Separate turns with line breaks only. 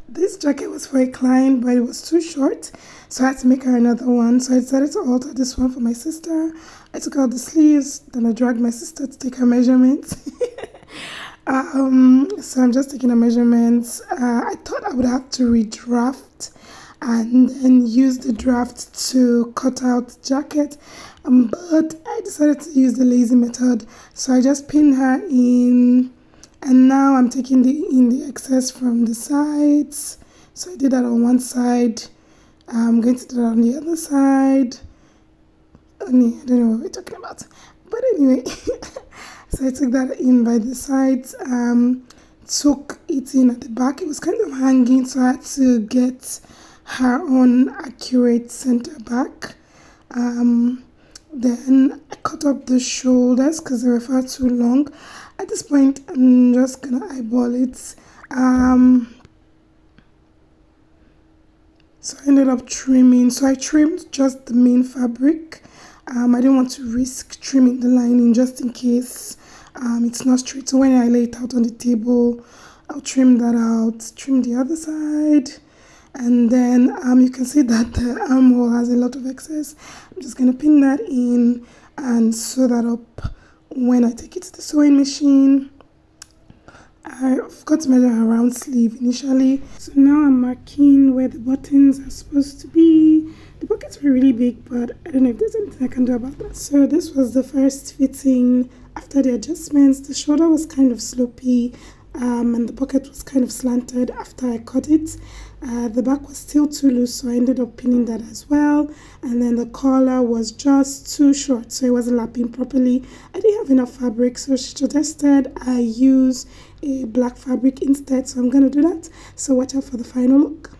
This jacket was for a client, but it was too short, so I had to make her another one. So I decided to alter this one for my sister. I took out the sleeves, then I dragged my sister to take her measurements. So I'm just taking her measurements. I thought I would have to redraft and then use the draft to cut out the jacket, but I decided to use the lazy method. So I just pinned her in, and now I'm taking the excess from the sides. So I did that on one side. I'm going to do that on the other side. I don't know what we're talking about, but anyway. So I took that in by the sides, took it in at the back. It was kind of hanging, so I had to get her own accurate center back. Then I cut up the shoulders because they were far too long. At this point, I'm just gonna eyeball it. So I ended up trimming. So I trimmed just the main fabric. I didn't want to risk trimming the lining just in case it's not straight. So when I lay it out on the table, I'll trim that out, trim the other side. And then you can see that the armhole has a lot of excess. I'm just going to pin that in and sew that up when I take it to the sewing machine. I forgot to measure her round sleeve initially. So now I'm marking where the buttons are supposed to be. The pockets were really big, but I don't know if there's anything I can do about that. So this was the first fitting after the adjustments. The shoulder was kind of slopey, and the pocket was kind of slanted after I cut it. The back was still too loose, so I ended up pinning that as well. And then the collar was just too short, so it wasn't lapping properly. I didn't have enough fabric, so she suggested I use a black fabric instead, so I'm going to do that. So watch out for the final look.